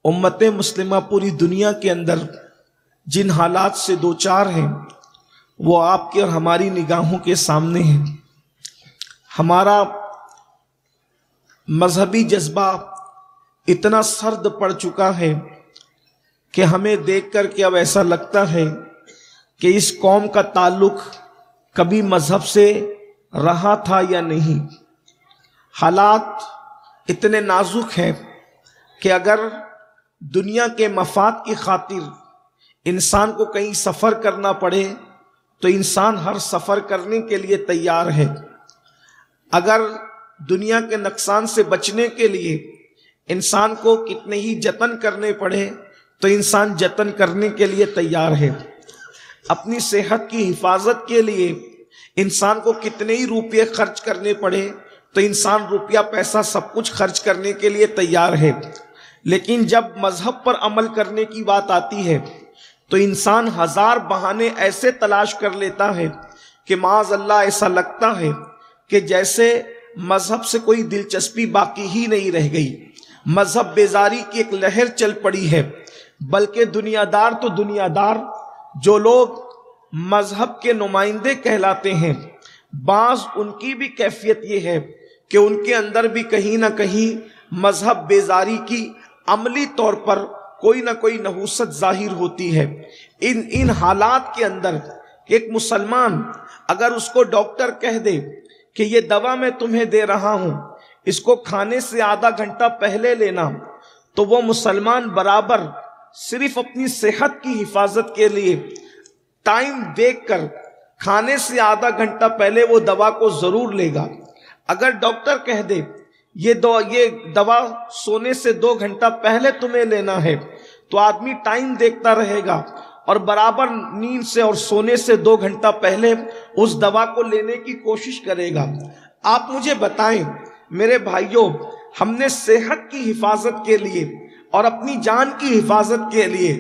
امت مسلمہ پوری دنیا کے اندر جن حالات سے دوچار ہیں وہ آپ کے اور ہماری نگاہوں کے سامنے ہیں۔ ہمارا مذہبی جذبہ اتنا سرد پڑ چکا ہے کہ ہمیں دیکھ کر کے اب ایسا لگتا ہے کہ اس قوم کا تعلق کبھی مذہب سے رہا تھا یا نہیں۔ حالات اتنے نازک ہیں کہ اگر دنیا کے مفاد کی خاطر انسان کو کہیں سفر کرنا پڑے تو انسان ہر سفر کرنے کے لیے تیار ہے۔ اگر دنیا کے نقصان سے بچنے کے لیے انسان کو کتنے ہی جتن کرنے پڑے تو انسان جتن کرنے کے لیے تیار ہے۔ اپنی صحت کی حفاظت کے لیے انسان کو کتنے ہی روپے خرچ کرنے پڑے تو انسان روپیہ پیسہ سب کچھ خرچ کرنے کے لیے تیار ہے۔ لیکن جب مذہب پر عمل کرنے کی بات آتی ہے تو انسان ہزار بہانے ایسے تلاش کر لیتا ہے کہ معاذ اللہ ایسا لگتا ہے کہ جیسے مذہب سے کوئی دلچسپی باقی ہی نہیں رہ گئی۔ مذہب بیزاری کی ایک لہر چل پڑی ہے، بلکہ دنیا دار تو دنیا دار جو لوگ مذہب کے نمائندے کہلاتے ہیں، بعض ان کی بھی کیفیت یہ ہے کہ ان کے اندر بھی کہیں نہ کہیں مذہب بیزاری کی عملی طور پر کوئی نہ کوئی نحوست ظاہر ہوتی ہے۔ ان حالات کے اندر ایک مسلمان اگر اس کو ڈاکٹر کہہ دے کہ یہ دوا میں تمہیں دے رہا ہوں، اس کو کھانے سے آدھا گھنٹہ پہلے لینا، تو وہ مسلمان برابر صرف اپنی صحت کی حفاظت کے لیے ٹائم دیکھ کر کھانے سے آدھا گھنٹہ پہلے وہ دوا کو ضرور لے گا۔ اگر ڈاکٹر کہہ دے یہ دوا سونے سے 2 گھنٹہ پہلے تمہیں لینا ہے تو آدمی ٹائم دیکھتا رہے گا اور برابر نیند سے اور سونے سے 2 گھنٹہ پہلے اس دوا کو لینے کی کوشش کرے گا۔ آپ مجھے بتائیں میرے بھائیوں، ہم نے صحت کی حفاظت کے لیے اور اپنی جان کی حفاظت کے لیے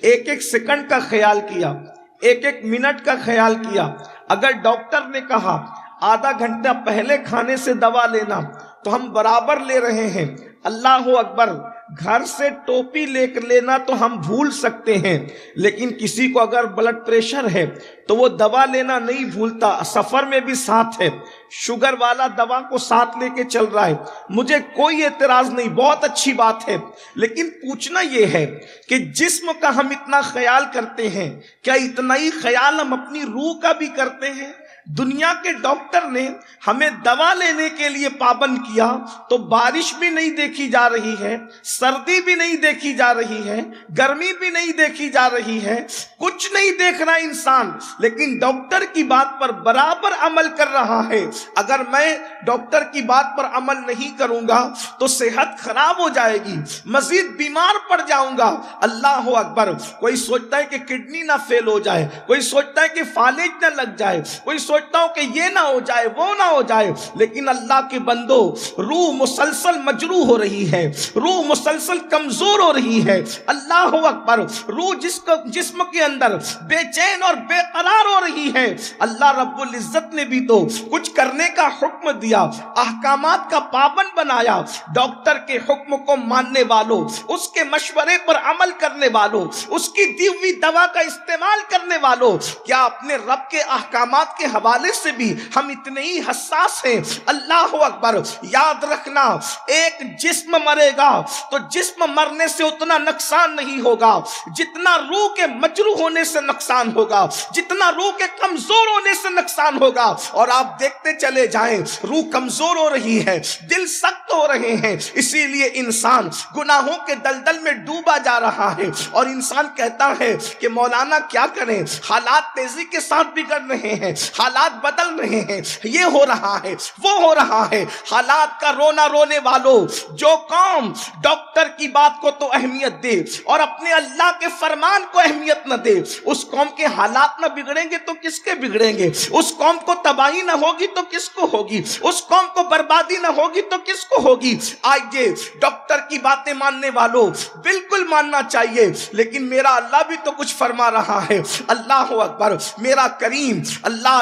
ایک ایک سیکنڈ کا خیال کیا، ایک ایک منٹ کا خیال کیا۔ اگر ڈاکٹر نے کہا آدھا گھنٹہ پہلے کھانے سے دوا لینا تو ہم برابر لے رہے ہیں۔ اللہ اکبر، گھر سے ٹوپی لے کر لینا تو ہم بھول سکتے ہیں، لیکن کسی کو اگر بلڈ پریشر ہے تو وہ دوا لینا نہیں بھولتا، سفر میں بھی ساتھ ہے، شوگر والا دوا کو ساتھ لے کے چل رہا ہے۔ مجھے کوئی اعتراض نہیں، بہت اچھی بات ہے، لیکن پوچھنا یہ ہے کہ جسم کا ہم اتنا خیال کرتے ہیں، کیا اتنا ہی خیال ہم اپنی روح کا بھی کرتے ہیں؟ دنیا کے ڈاکٹر نے ہمیں دوا لینے کے لیے پابند کیا تو بارش بھی نہیں دیکھی جا رہی ہے، سردی بھی نہیں دیکھی جا رہی ہے، گرمی بھی نہیں دیکھی جا رہی ہے، کچھ نہیں دیکھ رہا انسان، لیکن ڈاکٹر کی بات پر برابر عمل کر رہا ہے۔ اگر میں ڈاکٹر کی بات پر عمل نہیں کروں گا تو صحت خراب ہو جائے گی، مزید بیمار پڑ جاؤں گا۔ اللہ اکبر، کوئی سوچتا ہے کہ کڈنی نہ فیل ہو جائے، کوئی سوچتا ہے کہ فالج نہ لگ جائے، کوئی سوچتا ہوں کہ یہ نہ ہو جائے وہ نہ ہو جائے، لیکن اللہ کے بندو، روح مسلسل مجروح ہو رہی ہے، روح مسلسل کمزور ہو رہی ہے۔ اللہ اکبر، روح جسم کے اندر بے چین اور بے قرار ہو رہی ہے۔ اللہ رب العزت نے بھی تو کچھ کرنے کا حکم دیا، احکامات کا پابند بنایا۔ ڈاکٹر کے حکم کو ماننے والوں، اس کے مشورے پر عمل کرنے والوں، اس کی دی ہوئی دوا کا استعمال کرنے والوں، کیا اپنے رب کے احکامات کے حوالے سے بھی ہم اتنے ہی حساس ہیں؟ اللہ اکبر، یاد رکھنا، ایک جسم مرے گا تو جسم مرنے سے اتنا نقصان نہیں ہوگا جتنا روح کے مجروح ہونے سے نقصان ہوگا، جتنا روح کے کمزور ہونے سے نقصان ہوگا۔ اور آپ دیکھتے چلے جائیں، روح کمزور ہو رہی ہے، دل سخت ہو رہے ہیں، اسی لیے انسان گناہوں کے دلدل میں ڈوبا جا رہا ہے۔ اور انسان کہتا ہے کہ مولانا کیا کریں، حالات تیزی کے ساتھ بگڑ رہے ہیں، حالات بدل رہے ہیں، یہ ہو رہا ہے وہ ہو رہا ہے۔ حالات کا رونا رونے والوں، جو قوم ڈاکٹر کی بات کو تو اہمیت دے اور اپنے اللہ کے فرمان کو اہمیت نہ دے، اس قوم کے حالات نہ بگڑیں گے تو کس کے بگڑیں گے؟ اس قوم کو تباہی نہ ہوگی تو کس کو ہوگی؟ اس قوم کو بربادی نہ ہوگی تو کس کو ہوگی؟ آئیے ڈاکٹر کی باتیں ماننے والوں، بالکل ماننا چاہیے، لیکن میرا اللہ بھی تو کچھ فرما رہا ہے۔ اللہ اکبر، میرا کریم اللہ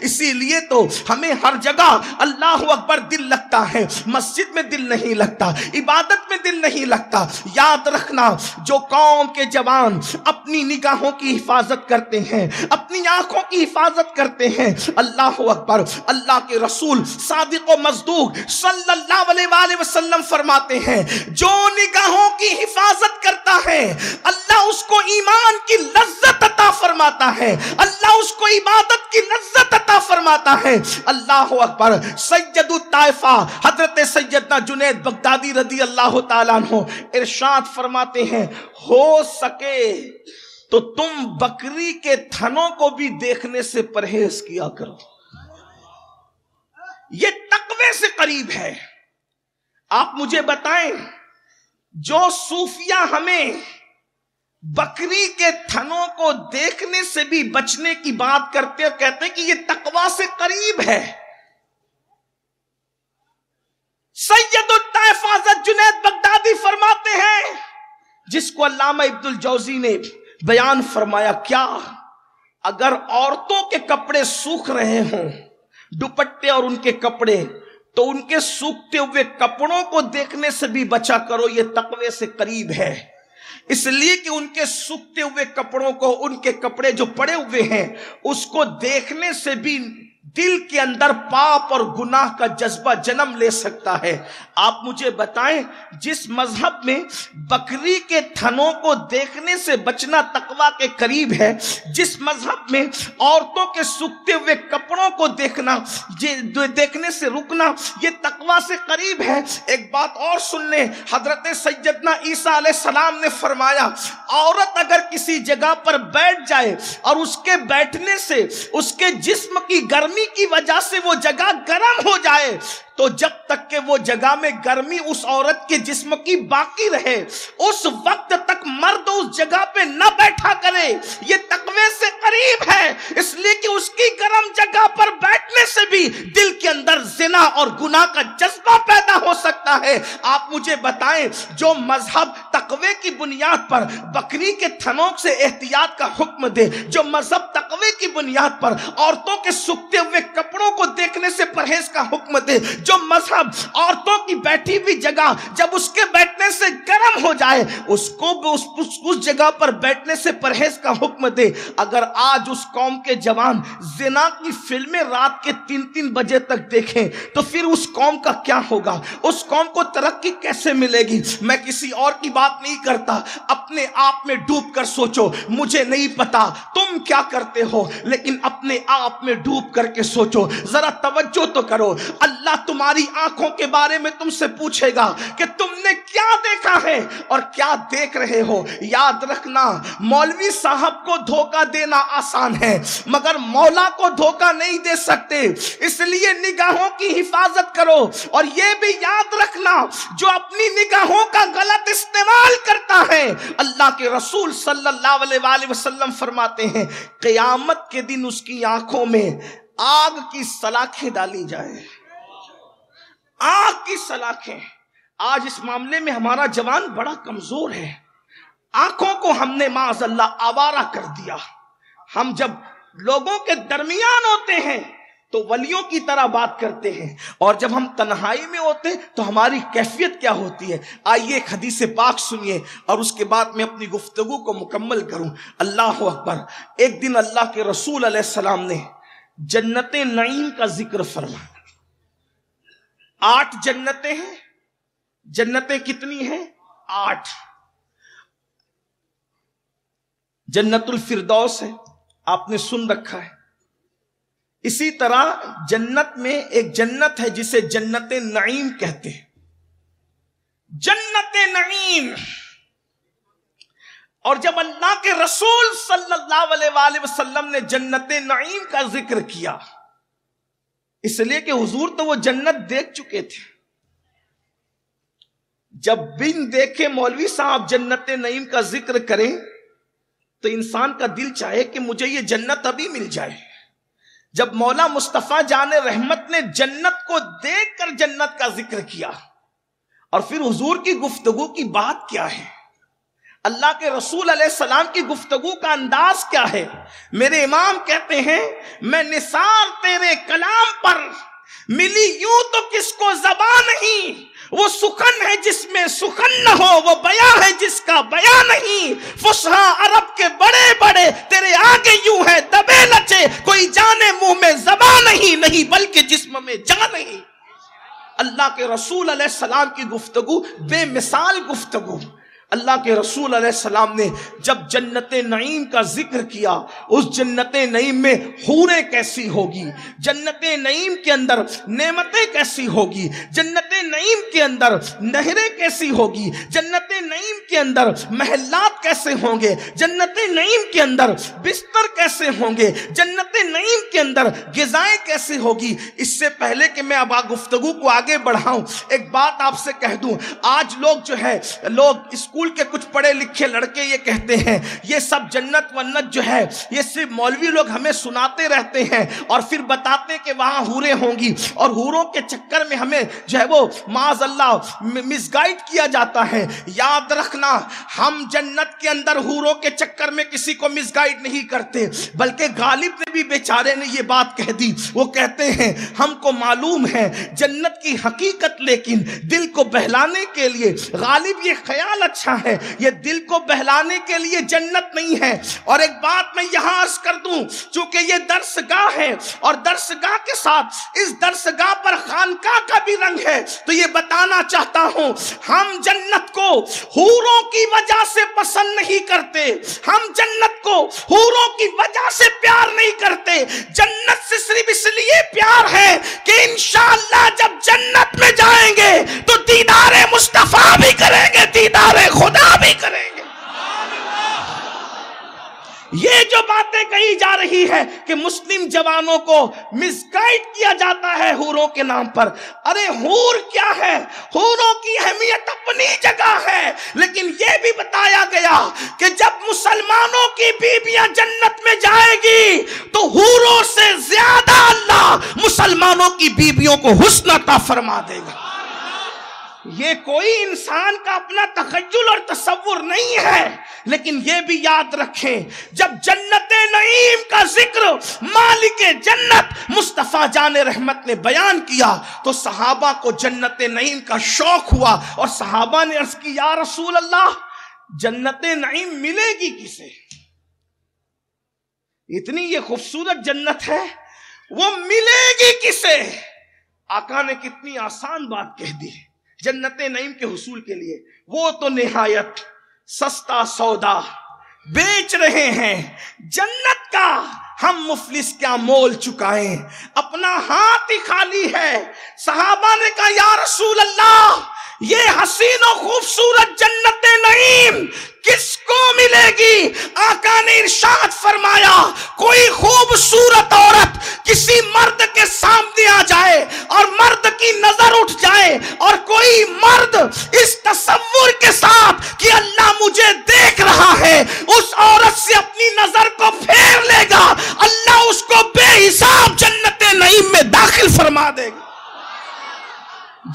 اسی لیے تو ہمیں ہر جگہ اللہ اکبر دل لگتا ہے، مسجد میں دل نہیں لگتا، عبادت میں دل نہیں لگتا۔ یاد رکھنا، جو قوم کے جوان اپنی نگاہوں کی حفاظت کرتے ہیں، اپنی آنکھوں کی حفاظت کرتے ہیں، اللہ اکبر، اللہ کے رسول صادق و مصدوق صلی اللہ علیہ وآلہ وسلم فرماتے ہیں جو نگاہوں کی حفاظت کرتا ہے اللہ اس کو ایمان کی لذت عطا فرماتا ہے، اللہ اس کو عبادت کی لذت عطا فرماتا ہے۔ اللہ اکبر۔ سید الطائفہ حضرت سیدنا جنید بغدادی رضی اللہ تعالیٰ عنہ ارشاد فرماتے ہیں، ہو سکے تو تم بکری کے تھنوں کو بھی دیکھنے سے پرہیز کیا کرو، یہ تقوی سے قریب ہے۔ آپ مجھے بتائیں، جو صوفیہ ہمیں بکری کے تھنوں کو دیکھنے سے بھی بچنے کی بات کرتے ہیں، کہتے ہیں کہ یہ تقوی سے قریب ہے۔ سید الطائفہ حضرت جنید بغدادی فرماتے ہیں، جس کو علامہ ابن الجوزی نے بیان فرمایا، کیا اگر عورتوں کے کپڑے سوکھ رہے ہوں، دوپٹے اور ان کے کپڑے، تو ان کے سوکھتے ہوئے کپڑوں کو دیکھنے سے بھی بچا کرو، یہ تقوی سے قریب ہے۔ اس لیے کہ ان کے سوکھتے ہوئے کپڑوں کو، ان کے کپڑے جو پڑے ہوئے ہیں، اس کو دیکھنے سے بھی دل کے اندر پاپ اور گناہ کا جذبہ جنم لے سکتا ہے۔ آپ مجھے بتائیں، جس مذہب میں بکری کے تھنوں کو دیکھنے سے بچنا تقوی کے قریب ہے، جس مذہب میں عورتوں کے سوکھتے ہوئے کپڑوں کو دیکھنے سے رکنا یہ تقوی سے قریب ہے، ایک بات اور سن لیں، حضرت سیدنا عیسیٰ علیہ السلام نے فرمایا، عورت اگر کسی جگہ پر بیٹھ جائے اور اس کے بیٹھنے سے اس کے جسم کی گرمی کی وجہ سے وہ جگہ گرم ہو جائے، تو جب تک کہ وہ جگہ میں گرمی اس عورت کے جسم کی باقی رہے، اس وقت تک مرد اس جگہ پہ نہ بیٹھا کرے، یہ تقوی سے قریب ہے۔ اس لیے کہ اس کی گرم جگہ پر بیٹھنے سے بھی دل کے اندر زنا اور گناہ کا جذبہ پیدا ہو سکتا ہے۔ آپ مجھے بتائیں، جو مذہب تقوی کی بنیاد پر بکری کے تھنوں سے احتیاط کا حکم دے، جو مذہب تقوی کی بنیاد پر عورتوں کے سوکھتے ہوئے کپڑوں کو دیکھنے سے پرہیز کا حکم دے، جو مذہب عورتوں کی بیٹھی ہوئی جگہ جب اس کے بیٹھنے سے گرم ہو جائے اس کو اس جگہ پر بیٹھنے سے پرہیز کا حکم دے، اگر آج اس قوم کے جوان زنا کی فلمیں رات کے 3 بجے تک دیکھیں تو پھر اس قوم کا کیا ہوگا؟ اس قوم کو ترقی کیسے ملے گی؟ میں کسی اور کی بات نہیں کرتا، اپنے آپ میں ڈوب کر سوچو۔ مجھے نہیں پتا تم کیا کرتے ہو، لیکن اپنے آپ میں ڈوب کر کے سوچو، ذرا توجہ تو کرو۔ اللہ تمہاری آنکھوں کے بارے میں تم سے پوچھے گا کہ تم نے کیا دیکھا ہے اور کیا دیکھ رہے ہو۔ یاد رکھنا، مولوی صاحب کو دھوکہ دینا آسان ہے مگر مولا کو دھوکہ نہیں دے سکتے، اس لیے نگاہوں کی حفاظت کرو۔ اور یہ بھی یاد رکھنا، جو اپنی نگاہوں کا غلط استعمال کرتا ہے، اللہ کے رسول صلی اللہ علیہ وآلہ وسلم فرماتے ہیں قیامت کے دن اس کی آنکھوں میں آگ کی سلاخیں ڈالی جائے، آگ کی سلاخیں۔ آج اس معاملے میں ہمارا جوان بڑا کمزور ہے، آنکھوں کو ہم نے معاذ اللہ آوارہ کر دیا۔ ہم جب لوگوں کے درمیان ہوتے ہیں تو ولیوں کی طرح بات کرتے ہیں، اور جب ہم تنہائی میں ہوتے ہیں تو ہماری کیفیت کیا ہوتی ہے؟ آئیے ایک حدیث پاک سنیے اور اس کے بعد میں اپنی گفتگو کو مکمل کروں۔ اللہ اکبر۔ ایک دن اللہ کے رسول علیہ السلام نے جنت نعیم کا ذکر فرمایا۔ 8 جنتیں ہیں۔ جنتیں کتنی ہیں؟ 8۔ جنت الفردوس ہے، آپ نے سن رکھا ہے۔ اسی طرح جنت میں ایک جنت ہے جسے جنت نعیم کہتے ہیں، جنت نعیم۔ اور جب اللہ کے رسول صلی اللہ علیہ وآلہ وسلم نے جنت نعیم کا ذکر کیا، اس لیے کہ حضور تو وہ جنت دیکھ چکے تھے، جب بن دیکھے مولوی صاحب جنت نعیم کا ذکر کریں تو انسان کا دل چاہے کہ مجھے یہ جنت ابھی مل جائے۔ جب مولا مصطفیٰ جان رحمت نے جنت کو دیکھ کر جنت کا ذکر کیا، اور پھر حضور کی گفتگو کی بات کیا ہے؟ اللہ کے رسول علیہ السلام کی گفتگو کا انداز کیا ہے؟ میرے امام کہتے ہیں میں نثار تیرے کلام پر ملی یوں تو کس کو زبان نہیں، وہ سخن ہے جس میں سخن نہ ہو، وہ بیاں ہے جس کا بیاں نہیں، فصحا عرب کے بڑے بڑے تیرے آگے یوں ہے دبے لچے، کوئی جانے منہ میں زبان نہیں بلکہ جسم میں جان نہیں۔ اللہ کے رسول علیہ السلام کی گفتگو بے مثال گفتگو۔ اللہ کے رسول علیہ السلام نے جب جنت نعیم کا ذکر کیا، اس جنت نعیم میں حوریں کیسی ہوگی، جنت نعیم کے اندر نعمتیں کیسی ہوگی، جنت نعیم کے اندر نہریں کیسی ہوگی، جنت نعیم کے اندر محلات کیسے ہوں گے، جنت نعیم کے اندر بستر کیسے ہوں گے، جنت نعیم کے اندر غذائیں کیسے ہوگی۔ اس سے پہلے کہ میں اب گفتگو کو آگے بڑھاؤں، ایک بات آپ سے کہہ دوں، آج لوگ اسکول کے کچھ پڑھے لکھے لڑکے یہ کہتے ہیں یہ سب جنت ونت جو ہے یہ صرف مولوی لوگ ہمیں سناتے رہتے ہیں اور پھر بتاتے کہ وہاں حوریں ہوں گی، اور حوروں کے چکر میں ہمیں جو ہے وہ معاذ اللہ مس گائیڈ کیا جاتا ہے۔ یاد رکھنا، ہم جنت کے اندر حوروں کے چکر میں کسی کو مس گائیڈ نہیں کرتے، بلکہ غالب نے بھی بیچارے نے یہ بات کہہ دی۔ وہ کہتے ہیں ہم کو معلوم ہے جنت کی حقیقت، لیکن دل کو بہلانے کے لیے غالب یہ خیال اچھا ہے، یہ دل کو بہلانے کے لیے جنت نہیں ہے۔ اور ایک بات میں یہاں عرض کر دوں، چونکہ یہ درسگاہ ہے اور درسگاہ کے ساتھ اس درسگاہ پر خانقاہ کا بھی رنگ ہے، تو یہ بتانا چاہتا ہوں ہم جنت کو حوروں کی وجہ سے پسند نہیں کرتے، ہم جنت کو حوروں کی وجہ سے پیار نہیں کرتے، جنت سے صرف اس لیے پیار ہے کہ انشاءاللہ جب جنت میں جائیں گے تو دیدار مصطفیٰ بھی کریں گے، دیدار خدا بھی کریں گے۔ یہ جو باتیں کہی جا رہی ہے کہ مسلم جوانوں کو مس گائیڈ کیا جاتا ہے حوروں کے نام پر، ارے حور کیا ہے؟ حوروں کی اہمیت اپنی جگہ ہے، لیکن یہ بھی بتایا گیا کہ جب مسلمانوں کی بیویاں جنت میں جائے گی تو حوروں سے زیادہ اللہ مسلمانوں کی بیویوں کو حسن عطا فرما دے گا۔ یہ کوئی انسان کا اپنا تخیل اور تصور نہیں ہے، لیکن یہ بھی یاد رکھیں جب جنت نعیم کا ذکر مالک جنت مصطفیٰ جان رحمت نے بیان کیا تو صحابہ کو جنت نعیم کا شوق ہوا، اور صحابہ نے عرض کی یا رسول اللہ جنت نعیم ملے گی کسے؟ اتنی یہ خوبصورت جنت ہے، وہ ملے گی کسے؟ آقا نے کتنی آسان بات کہہ دی جنت نعیم کے حصول کے لیے، وہ تو نہایت سستا سودا بیچ رہے ہیں، جنت کا ہم مفلس کیا مول چکائیں، اپنا ہاتھ ہی خالی ہے۔ صحابہ نے کہا یا رسول اللہ یہ حسین و خوبصورت جنت نعیم کس کو ملے گی؟ آقا نے ارشاد فرمایا کوئی خوبصورت عورت کسی مرد کے سامنے آ جائے اور مرد کی نظر اٹھ جائے، اور کوئی مرد اس تصور کے ساتھ کہ اللہ مجھے دیکھ رہا ہے اس عورت سے اپنی نظر کو پھیر لے گا، اللہ اس کو بے حساب جنت نعیم میں داخل فرما دے گا۔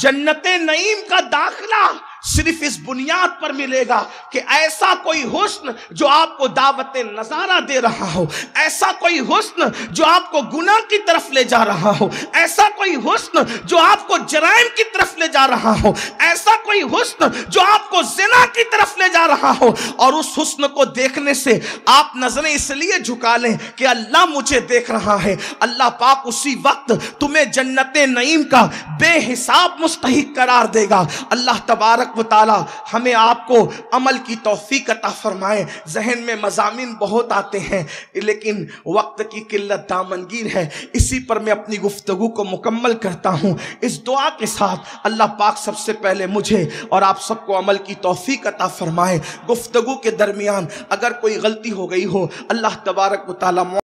جنت نعیم کا داخلہ صرف اس بنیاد پر ملے گا کہ ایسا کوئی حسن جو آپ کو دعوت نظارہ دے رہا ہو، ایسا کوئی حسن جو آپ کو گناہ کی طرف لے جا رہا ہو، ایسا کوئی حسن جو آپ کو جرائم کی طرف لے جا رہا ہو، ایسا کوئی حسن جو آپ کو زنا کی طرف لے جا رہا ہو، اور اس حسن کو دیکھنے سے آپ نظریں اس لیے جھکا لیں کہ اللہ مجھے دیکھ رہا ہے، اللہ پاک اسی وقت تمہیں جنت نعیم کا بے حساب مستحق قرار دے گا۔ اللہ تبارک و تعالی ہمیں آپ کو عمل کی توفیق عطا فرمائے۔ ذہن میں مضامین بہت آتے ہیں لیکن وقت کی قلت دامنگیر ہے، اسی پر میں اپنی گفتگو کو مکمل کرتا ہوں اس دعا کے ساتھ اللہ پاک سب سے پہلے مجھے اور آپ سب کو عمل کی توفیق عطا فرمائے۔ گفتگو کے درمیان اگر کوئی غلطی ہو گئی ہو اللہ تبارک و تعالی